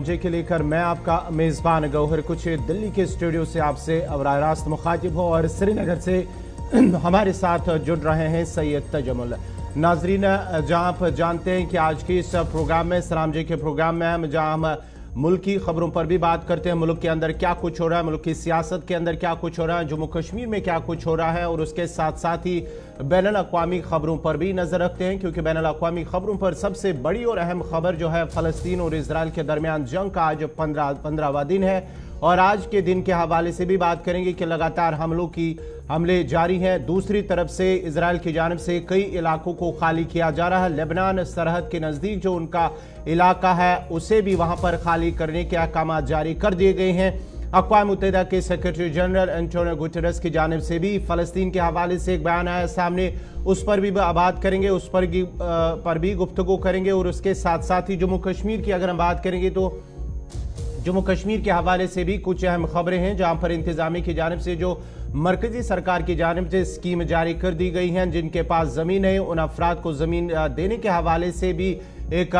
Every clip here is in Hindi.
जे के लेकर मैं आपका मेज़बान गौहर कुछ दिल्ली के स्टूडियो से आपसे बराह रास्त मुखातिब हो और श्रीनगर से हमारे साथ जुड़ रहे हैं सैयद तजमुल। नाजरीन, जहां आप जानते हैं कि आज के इस प्रोग्राम में सलाम जे के प्रोग्राम में हम जहां हम मुल्क की खबरों पर भी बात करते हैं, मुल्क के अंदर क्या कुछ हो रहा है, मुल्क की सियासत के अंदर क्या कुछ हो रहा है, जम्मू कश्मीर में क्या कुछ हो रहा है, और उसके साथ साथ ही बैनुल अक़वामी खबरों पर भी नजर रखते हैं, क्योंकि बैनुल अक़वामी खबरों पर सबसे बड़ी और अहम खबर जो है फ़लस्तीन और इजराइल के दरमियान जंग का आज 15वां दिन है। और आज के दिन के हवाले से भी बात करेंगे कि लगातार हमले जारी हैं। दूसरी तरफ से इजराइल की जानिब से कई इलाकों को खाली किया जा रहा है। लेबनान सरहद के नज़दीक जो उनका इलाका है उसे भी वहां पर खाली करने के अहकाम जारी कर दिए गए हैं। अक़वाम मुत्तहिदा के सेक्रेटरी जनरल एंटोनियो गुटेरेस की जानिब से भी फ़लस्तीन के हवाले से एक बयान आया सामने, उस पर भी बात करेंगे, उस पर भी गुफ्तगू करेंगे। और उसके साथ साथ ही जम्मू कश्मीर की अगर हम बात करेंगे तो जम्मू कश्मीर के हवाले से भी कुछ अहम खबरें हैं, जहां पर इंतजामिया की जानिब से जो मरकजी सरकार की जानिब से स्कीम जारी कर दी गई हैं, जिनके पास ज़मीन है उन अफराद को ज़मीन देने के हवाले से भी एक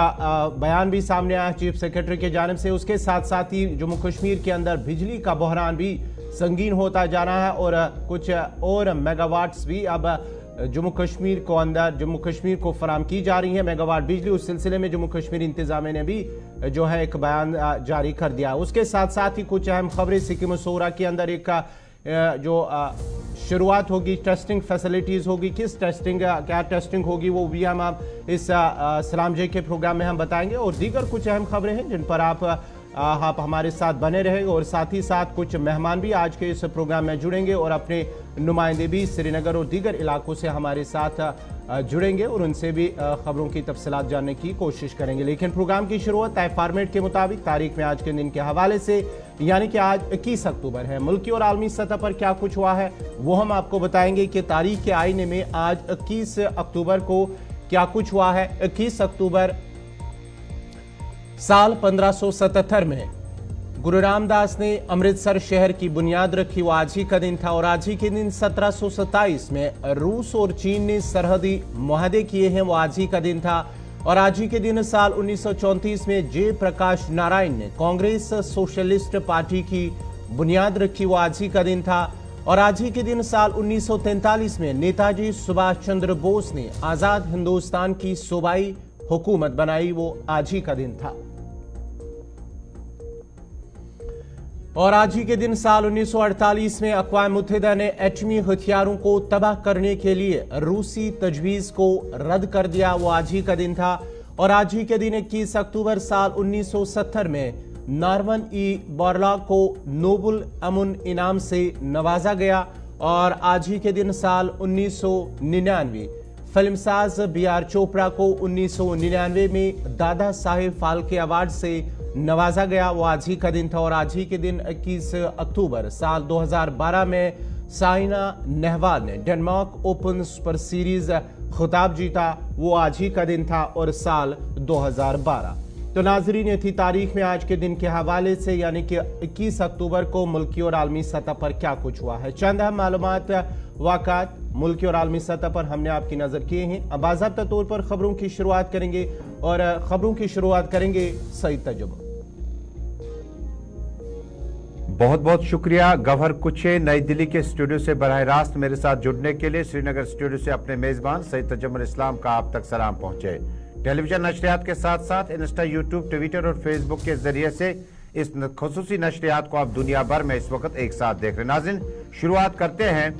बयान भी सामने आया चीफ सेक्रेटरी की जानिब से। उसके साथ साथ ही जम्मू कश्मीर के अंदर बिजली का बहरान भी संगीन होता जा रहा है और कुछ और मेगावाट्स भी अब जम्मू कश्मीर को फराम की जा रही है, मेगावाट बिजली। उस सिलसिले में जम्मू कश्मीर इंतजामिया ने भी जो है एक बयान जारी कर दिया। उसके साथ साथ ही कुछ अहम खबरें, सिक्किम और सोरा के अंदर एक जो शुरुआत होगी, टेस्टिंग फैसिलिटीज़ होगी, किस टेस्टिंग क्या टेस्टिंग होगी वो भी हम इस सलाम जे के प्रोग्राम में हम बताएंगे। और दीगर कुछ अहम खबरें हैं जिन पर आप हमारे साथ बने रहेंगे, और साथ ही साथ कुछ मेहमान भी आज के इस प्रोग्राम में जुड़ेंगे और अपने नुमाइंदे भी श्रीनगर और दीगर इलाकों से हमारे साथ जुड़ेंगे और उनसे भी खबरों की तफसीलात जानने की कोशिश करेंगे। लेकिन प्रोग्राम की शुरुआत तय फॉर्मेट के मुताबिक तारीख में आज के दिन के हवाले से, यानी कि आज 21 अक्टूबर है। मुल्की और आलमी सतह पर क्या कुछ हुआ है वो हम आपको बताएंगे कि तारीख के आईने में आज 21 अक्टूबर को क्या कुछ हुआ है। 21 अक्टूबर साल 1577 में गुरु रामदास ने अमृतसर शहर की बुनियाद रखी, वो आज ही का दिन था। और आज ही के दिन 1727 में रूस और चीन ने सरहदी मुआहदे किए हैं, वो आज ही का दिन था। और आज ही के दिन साल 1934 में जय प्रकाश नारायण ने कांग्रेस सोशलिस्ट पार्टी की बुनियाद रखी, वो आज ही का दिन था। और आज ही के दिन साल 1943 में नेताजी सुभाष चंद्र बोस ने आजाद हिंदुस्तान की सूबाई हुकूमत बनाई, वो आज ही का दिन था। और आज ही के दिन साल 1948 में अक़वाम मुत्तहिदा ने एटमी हथियारों को तबाह करने के लिए रूसी तजवीज़ को रद्द कर दिया, वो आज ही का दिन था। और आज ही के दिन 21 अक्टूबर साल 1970 में नॉर्मन ई बोरलॉग को नोबेल अमन इनाम से नवाजा गया। और आज ही के दिन साल 1999 फिल्मसाज बी.आर. चोपड़ा को 1999 में दादा साहेब फाल्के अवार्ड से नवाजा गया, वो आज ही का दिन था। और आज ही के दिन 21 अक्टूबर साल 2012 में साइना नेहवाल ने डेनमार्क ओपन सुपर सीरीज खिताब जीता, वो आज ही का दिन था और साल 2012। तो नाजरीन, ये थी तारीख में आज के दिन के हवाले से, यानी कि 21 अक्टूबर को मुल्की और आलमी सतह पर क्या कुछ हुआ है। चंद अहम मालूमात वाक़ात मुल्की और आलमी सतह पर हमने आपकी नजर किए हैं। अब बाज़ाब्ता तौर पर खबरों की शुरुआत करेंगे और खबरों की शुरुआत करेंगे सईद तजुर्बा। बहुत बहुत शुक्रिया गौहर कुछे, नई दिल्ली के स्टूडियो से बराह रास्त मेरे साथ जुड़ने के लिए। श्रीनगर स्टूडियो से अपने मेजबान सईद तजुर्बा इस्लाम का आप तक सलाम पहुंचे। टेलीविजन नशरियात के साथ साथ इंस्टा, यूट्यूब, ट्विटर और फेसबुक के जरिए से इस खुसूसी नशरियात को आप दुनिया भर में इस वक्त एक साथ देख रहे हैं। नाज़रीन, शुरुआत करते हैं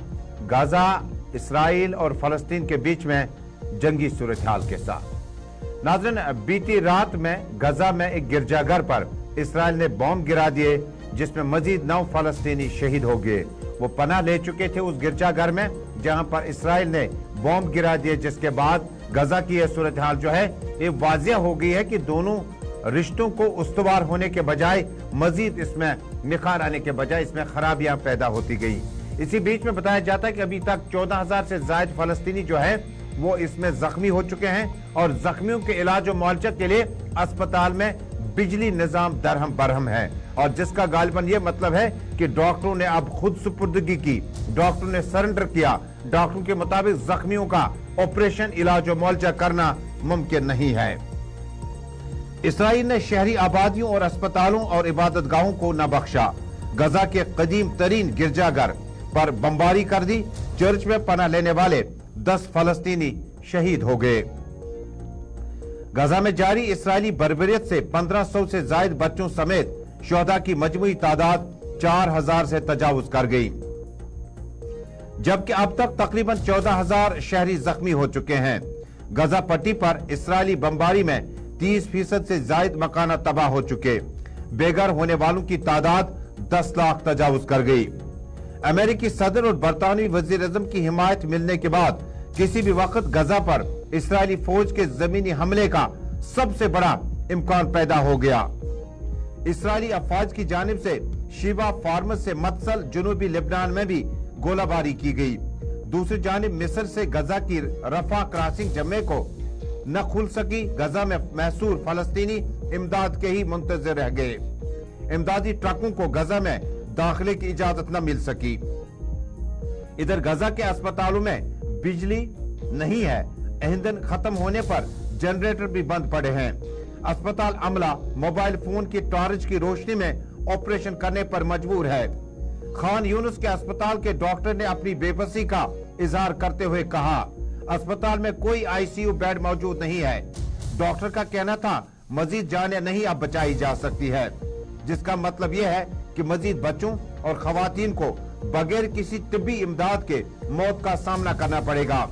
गाजा, इसराइल और फलस्तीन के बीच में जंगी सूरत हाल के साथ। नाज़रीन, बीती रात में गाजा में एक गिरजाघर पर इसराइल ने बॉम्ब गिरा दिए, जिसमें मजीद 9 फलस्तीनी शहीद हो गए। वो पनाह ले चुके थे उस गिरजाघर में जहां पर इसराइल ने बॉम्ब गिरा दिए, जिसके बाद गाजा की यह सूरत हाल जो है ये वाजिया हो गई है कि दोनों रिश्तों को उस्तवार होने के बजाय मजीद इसमें निखार आने के बजाय इसमें खराबियां पैदा होती गई। इसी बीच में बताया जाता है कि अभी तक 14,000 से ज्यादा फलस्तीनी जो है वो इसमें जख्मी हो चुके हैं और जख्मियों के इलाज और मुआवजा के लिए अस्पताल में बिजली निजाम दरहम बरहम है, और जिसका गालिबन ये मतलब है कि डॉक्टरों ने अब खुद सुपुर्दगी की, डॉक्टरों ने सरेंडर किया। डॉक्टरों के मुताबिक जख्मियों का ऑपरेशन, इलाज और मुआवजा करना मुमकिन नहीं है। इसराइल ने शहरी आबादियों और अस्पतालों और इबादतगाहों को न बख्शा। गजा के कदीम तरीन गिरजाघर पर बमबारी कर दी। चर्च में पनाह लेने वाले 10 फलस्तीनी शहीद हो गए। गजा में जारी इसराइली बर्बरियत से 1500 से जायद बच्चों समेत शुहदा की मजमूई तादाद 4000 से तजावुज कर गई, जबकि अब तक तकरीबन 14000 शहरी जख्मी हो चुके हैं। गजा पट्टी पर इसराइली बमबारी में 30% से जायद मकाना तबाह हो चुके। बेघर होने वालों की तादाद 10 लाख तजावुज कर गई। अमेरिकी सदर और बरतानवी वजीर आजम की हिमायत मिलने के बाद किसी भी वक्त गजा पर इसराइली फौज के जमीनी हमले का सबसे बड़ा इम्कान पैदा हो गया। इसराइली अफवाज की जानिब से शिवा फार्मस से मत्सल जुनूबी लेबनान में भी गोलाबारी की गई। दूसरी जानिब मिस्र से गजा की रफा क्रॉसिंग जमे को न खुल सकी। गजा में महसूर फलस्तीनी इमदाद के ही मुंतजर रह गए। इमदादी ट्रकों को गजा में दाखिले की इजाजत न मिल सकी। इधर गजा के अस्पतालों में बिजली नहीं है। ईंधन खत्म होने पर जनरेटर भी बंद पड़े हैं। अस्पताल अमला मोबाइल फोन की टॉर्च की रोशनी में ऑपरेशन करने पर मजबूर है। खान यूनुस के अस्पताल के डॉक्टर ने अपनी बेबसी का इजहार करते हुए कहा, अस्पताल में कोई आईसीयू बेड मौजूद नहीं है। डॉक्टर का कहना था मजीद जानें नहीं अब बचाई जा सकती है, जिसका मतलब यह है कि मजीद बच्चों और खवातीन को बगैर किसी तिब्बी इमदाद के मौत का सामना करना पड़ेगा।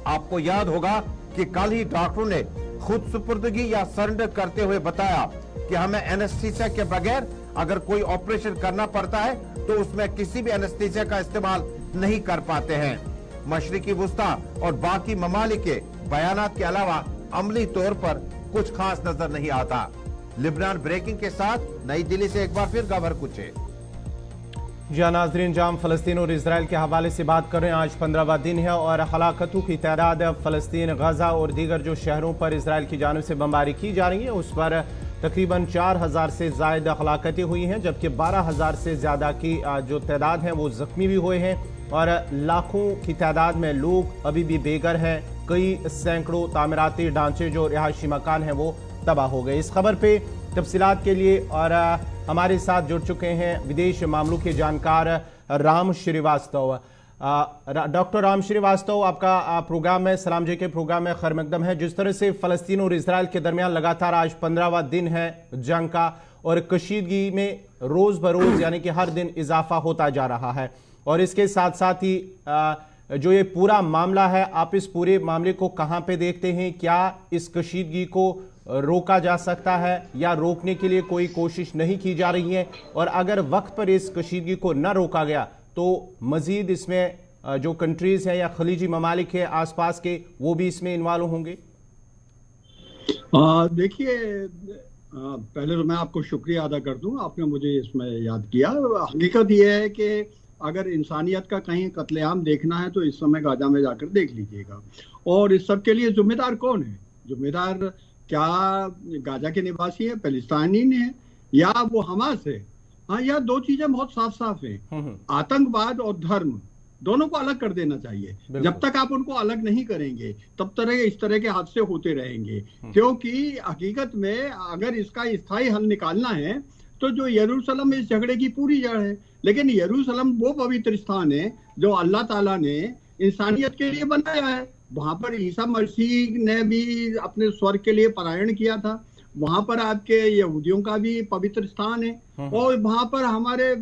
आपको याद होगा कि कल ही डॉक्टरों ने खुद सुपुर्दगी या सरेंडर करते हुए बताया कि हमें एनेस्थीसिया के बगैर अगर कोई ऑपरेशन करना पड़ता है तो उसमें किसी भी एनेस्थीसिया का इस्तेमाल नहीं कर पाते हैं। मशरिकी वुस्ता और बाकी ममालिक के बयानात के अलावा अमली तौर पर कुछ खास नजर नहीं आता। लिबनान ब्रेकिंग के साथ नई दिल्ली से एक बार फिर गवर कुचे। जी नाजरीन, जाम फलस्तीन और इसराइल के हवाले से बात कर रहे हैं। आज 15वां दिन है और हलाकतों की तादाद फलस्तीन, गजा और दीगर जो शहरों पर इसराइल की जानिब से बमबारी की जा रही है उस पर तकरीबन 4000 से ज़ायद हलाकतें हुई हैं, जबकि 12000 से ज़्यादा की जो तादाद है वो ज़ख्मी भी हुए हैं और लाखों की तादाद में लोग अभी भी बेघर हैं। कई सैकड़ों तामीराती ढांचे जो रिहायशी मकान हैं वो तबाह हो गए। इस खबर पे तफसीलात के लिए और हमारे साथ जुड़ चुके हैं विदेश मामलों के जानकार राम श्रीवास्तव। डॉक्टर राम श्रीवास्तव, आपका प्रोग्राम में सलाम जी के प्रोग्राम में खैर मकदम है। जिस तरह से फ़लस्तीन और इसराइल के दरमियान लगातार आज 15वां दिन है जंग का और कशीदगी में रोज़ बरोज़ यानी कि हर दिन इजाफा होता जा रहा है और इसके साथ साथ ही जो ये पूरा मामला है, आप इस पूरे मामले को कहाँ पे देखते हैं? क्या इस कशीदगी को रोका जा सकता है या रोकने के लिए कोई कोशिश नहीं की जा रही है? और अगर वक्त पर इस कशीदगी को न रोका गया तो मजीद इसमें जो कंट्रीज हैं या खलीजी ममालिक है आसपास के, वो भी इसमें इन्वॉल्व होंगे? देखिए, पहले तो मैं आपको शुक्रिया अदा कर दूं, आपने मुझे इसमें याद किया। हकीकत यह है कि अगर इंसानियत का कहीं कत्लेआम देखना है तो इस समय गाजा में जाकर देख लीजिएगा। और इस सब के लिए जिम्मेदार कौन है? जिम्मेदार क्या गाजा के निवासी है, पैलेस्टाइनी है, या वो हमास है? हाँ, यह दो चीजें बहुत साफ साफ हैं। आतंकवाद और धर्म दोनों को अलग कर देना चाहिए। जब तक आप उनको अलग नहीं करेंगे तब इस तरह के हादसे होते रहेंगे। क्योंकि हकीकत में अगर इसका स्थायी हल निकालना है तो जो यरूशलेम इस झगड़े की पूरी जड़ है। लेकिन यरूशलेम वो पवित्र स्थान है जो अल्लाह ताला ने इंसानियत के लिए बनाया है। वहां पर ईसा मसीह ने भी अपने स्वर्ग के लिए पलायन किया था। वहां पर आपके यहूदियों का भी पवित्र स्थान है और वहां पर हमारे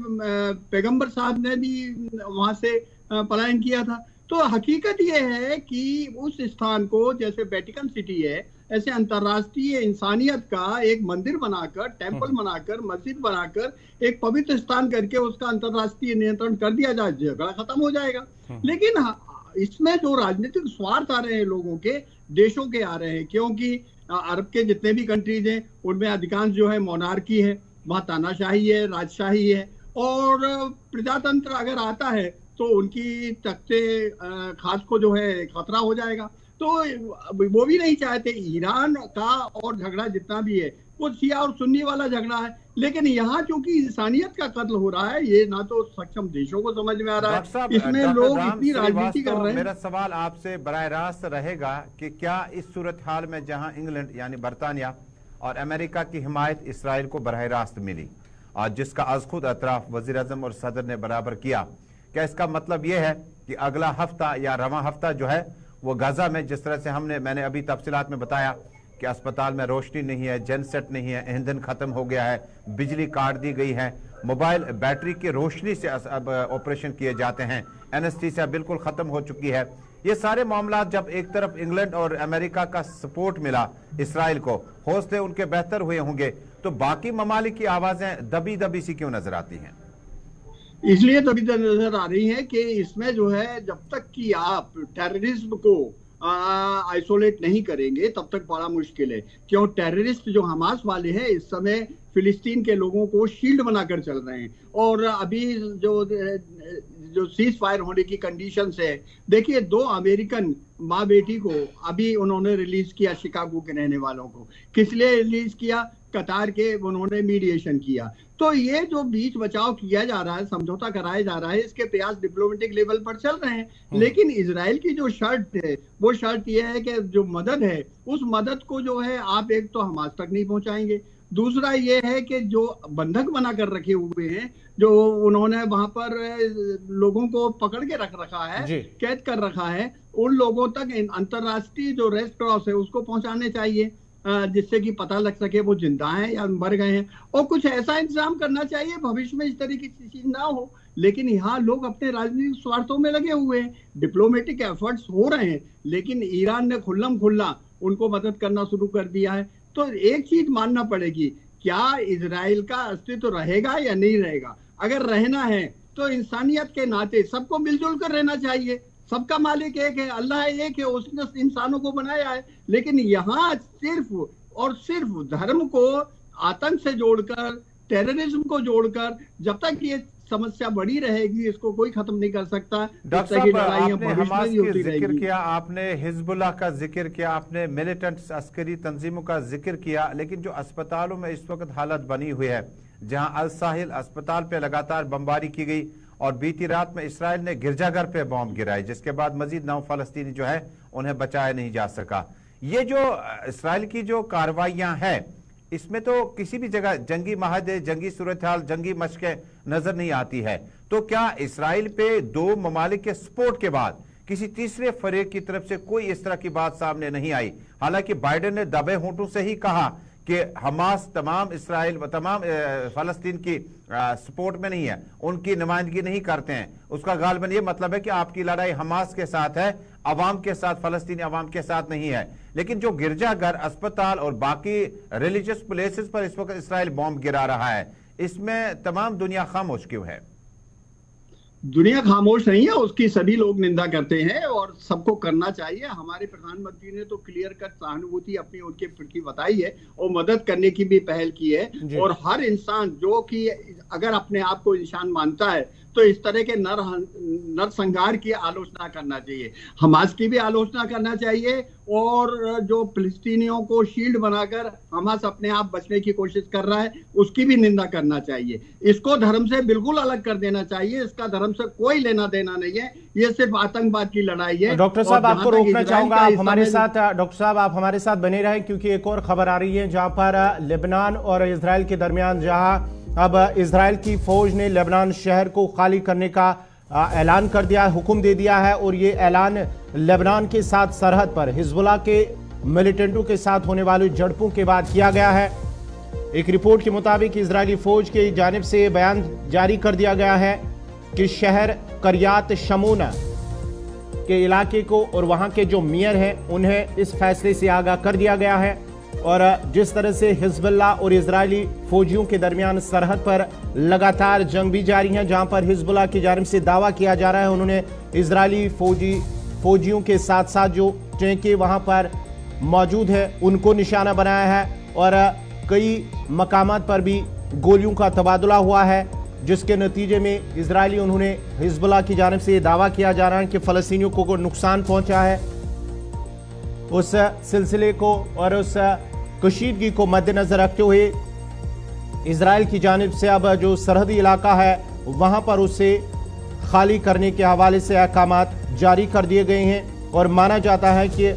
पैगंबर साहब ने भी वहां से पलायन किया था। तो हकीकत यह है कि उस स्थान को जैसे वेटिकन सिटी है, ऐसे अंतर्राष्ट्रीय इंसानियत का एक मंदिर बनाकर, टेंपल बनाकर, मस्जिद बनाकर, एक पवित्र स्थान करके उसका अंतर्राष्ट्रीय नियंत्रण कर दिया जाए, झगड़ा खत्म हो जाएगा। लेकिन इसमें जो राजनीतिक स्वार्थ आ रहे हैं लोगों के, देशों के आ रहे हैं, क्योंकि अरब के जितने भी कंट्रीज हैं उनमें अधिकांश जो है मोनार्की है, वहां तानाशाही है, राजशाही है। और प्रजातंत्र अगर आता है तो उनकी तख्ते खास को जो है खतरा हो जाएगा। तो वो भी नहीं चाहते। ईरान का और झगड़ा जितना भी है वो शिया और सुन्नी वाला झगड़ा है। लेकिन यहाँ चूंकि इंसानियत का कत्ल हो रहा है, ये ना तो सक्षम देशों को समझ में आ रहा है, इसमें लोग इतनी राजनीति कर रहे हैं। मेरा सवाल आपसे बराह रास्त रहेगा कि क्या इस सूरत हाल में जहां इंग्लैंड यानी बरतानिया और अमेरिका की हिमायत इसराइल को बरह रास्त मिली, और जिसका आज खुद एतराफ वजीर आजम और सदर ने बराबर किया। क्या इसका मतलब यह है कि अगला हफ्ता या रवां हफ्ता जो है वो गाजा में, जिस तरह से मैंने अभी तफसीलात में बताया कि अस्पताल में रोशनी नहीं है, जनसेट नहीं है, ईंधन खत्म हो गया है, बिजली काट दी गई है, मोबाइल बैटरी की रोशनी से अब ऑपरेशन किए जाते हैं, एनेस्थीसिया बिल्कुल खत्म हो चुकी है। ये सारे मामला जब एक तरफ इंग्लैंड और अमेरिका का सपोर्ट मिला इसराइल को, हौसले उनके बेहतर हुए होंगे, तो बाकी ममालिक की आवाजें दबी दबी सी क्यों नजर आती हैं? इसलिए दबी नजर आ रही है कि इसमें जो है जब तक कि आप टेररिज्म को आइसोलेट नहीं करेंगे तब तक बड़ा मुश्किल है। क्यों? टेररिस्ट जो हमास वाले हैं इस समय फिलिस्तीन के लोगों को शील्ड बनाकर चल रहे हैं, और अभी जो सीज फायर होने की कंडीशन है, देखिए 2 अमेरिकन माँ बेटी को अभी उन्होंने रिलीज किया, शिकागो के रहने वालों को। किस लिए रिलीज किया? कतार के उन्होंने मीडिएशन किया। तो ये जो बीच बचाव किया जा रहा है, समझौता कराया जा रहा है, इसके प्रयास डिप्लोमेटिक लेवल पर चल रहे हैं। लेकिन इजराइल की जो शर्त है वो शर्त ये है कि जो मदद है उस मदद को जो है आप एक तो हमास तक नहीं पहुंचाएंगे, दूसरा ये है कि जो बंधक बना कर रखे हुए हैं, जो उन्होंने वहां पर लोगों को पकड़ के रख रखा है, कैद कर रखा है, उन लोगों तक अंतरराष्ट्रीय जो रेड क्रॉस है उसको पहुंचाने चाहिए, जिससे कि पता लग सके वो जिंदा हैं या मर गए हैं। और कुछ ऐसा इंतजाम करना चाहिए भविष्य में इस तरीके की चीज ना हो। लेकिन यहाँ लोग अपने राजनीतिक स्वार्थों में लगे हुए हैं, डिप्लोमेटिक एफर्ट्स हो रहे हैं, लेकिन ईरान ने खुल्लम खुल्ला उनको मदद करना शुरू कर दिया है। तो एक चीज मानना पड़ेगी, क्या इजराइल का अस्तित्व रहेगा या नहीं रहेगा? अगर रहना है तो इंसानियत के नाते सबको मिलजुल कर रहना चाहिए। सबका मालिक एक है, अल्लाह एक है, उसने इंसानों को बनाया है। लेकिन यहाँ सिर्फ और सिर्फ धर्म को आतंक से जोड़कर, टेररिज्म को जोड़कर, जब तक ये समस्या बड़ी रहेगी इसको कोई खत्म नहीं कर सकता। डॉक्टर साहब, आपने हमास का जिक्र किया, आपने हिजबुल्लाह का जिक्र किया, आपने मिलिटेंट अस्करी तंजीमों का जिक्र किया, लेकिन जो अस्पतालों में इस वक्त हालत बनी हुई है, जहां अल साहिल अस्पताल पे लगातार बमबारी की गई और बीती रात में इसराइल ने गिरजाघर पे बॉम्ब गिराए, जिसके बाद मजीद 9 फलस्तीनी जो है उन्हें बचाया नहीं जा सका। ये जो इसराइल की जो कार्रवाइयां हैं, इसमें तो किसी भी जगह जंगी माहदे, जंगी सूरत हाल, जंगी मशकें नजर नहीं आती है। तो क्या इसराइल पे 2 ममालिक के सपोर्ट के बाद किसी तीसरे फरीक की तरफ से कोई इस तरह की बात सामने नहीं आई? हालांकि बाइडेन ने दबे होंठों से ही कहा कि हमास तमाम फलस्तीन की सपोर्ट में नहीं है, उनकी नुमाइंदगी नहीं करते हैं। उसका गालबन ये मतलब है कि आपकी लड़ाई हमास के साथ है, अवाम के साथ, फलस्तीनी अवाम के साथ नहीं है। लेकिन जो गिरजाघर, अस्पताल और बाकी रिलीजियस प्लेसेस पर इस वक्त इसराइल बॉम्ब गिरा रहा है, इसमें तमाम दुनिया खामोश क्यों है? दुनिया खामोश नहीं है, उसकी सभी लोग निंदा करते हैं और सबको करना चाहिए। हमारे प्रधानमंत्री ने तो क्लियर कट सहानुभूति अपनी उनके प्रति बताई है और मदद करने की भी पहल की है। और हर इंसान जो कि अगर अपने आप को इंसान मानता है तो इस तरह के नरसंहार की आलोचना करना चाहिए, हमास की भी आलोचना करना चाहिए, और जो फिलिस्तीनियों को शील्ड बनाकर हमास अपने आप बचने की कोशिश कर रहा है उसकी भी निंदा करना चाहिए। इसको धर्म से बिल्कुल अलग कर देना चाहिए, इसका धर्म से कोई लेना देना नहीं है, ये सिर्फ आतंकवाद की लड़ाई है। डॉक्टर साहब, आपको रोकना चाहूंगा, आप हमारे साथ, डॉक्टर साहब आप हमारे साथ बने रहें, क्योंकि एक और खबर आ रही है जहां पर लेबनान और इजराइल के दरमियान, जहां अब इजराइल की फौज ने लेबनान शहर को खाली करने का ऐलान कर दिया, हुक्म दे दिया है, और ये ऐलान लेबनान के साथ सरहद पर हिजबुल्लाह के मिलिटेंटों के साथ होने वाली झड़पों के बाद किया गया है। एक रिपोर्ट के मुताबिक इजरायली फौज की जानिब से बयान जारी कर दिया गया है कि शहर करियात शमूना के इलाके को और वहां के जो मेयर हैं उन्हें इस फैसले से आगाह कर दिया गया है। और जिस तरह से हिजबुल्लाह और इजरायली फौजियों के दरमियान सरहद पर लगातार जंग भी जारी है, जहां पर हिजबुल्लाह की जानिब से दावा किया जा रहा है उन्होंने इजरायली फौजियों के साथ साथ जो टैंकें वहां पर मौजूद है उनको निशाना बनाया है, और कई मकामात पर भी गोलियों का तबादला हुआ है, जिसके नतीजे में इजरायली उन्होंने हिजबुल्लाह की जानिब से दावा किया जा रहा है कि फलस्तीनियों को नुकसान पहुंचा है। उस सिलसिले को और उस कशीदगी को मद्देनजर रखते हुए इजराइल की जानिब से अब जो सरहदी इलाका है वहां पर उसे खाली करने के हवाले से अहकामात जारी कर दिए गए हैं, और माना जाता है कि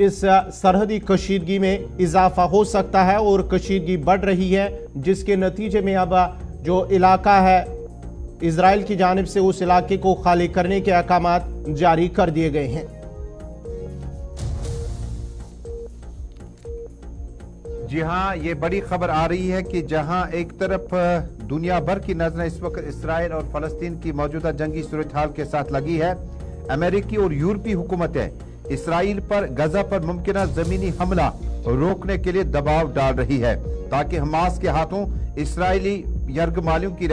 इस सरहदी कशीदगी में इजाफा हो सकता है और कशीदगी बढ़ रही है, जिसके नतीजे में अब जो इलाका है इजराइल की जानिब से उस इलाके को खाली करने के अहकामात जारी कर दिए गए हैं। जी हां, ये बड़ी खबर आ रही है कि जहां एक तरफ दुनिया भर की नजरें इस वक्त इसराइल और फलस्तीन की मौजूदा जंगी सूरत हाल के साथ लगी है, अमेरिकी और यूरोपीय हुकूमतें इसराइल पर गजा पर मुमकिन जमीनी हमला रोकने के लिए दबाव डाल रही है ताकि हमास के हाथों इसराइली यरगमालियों की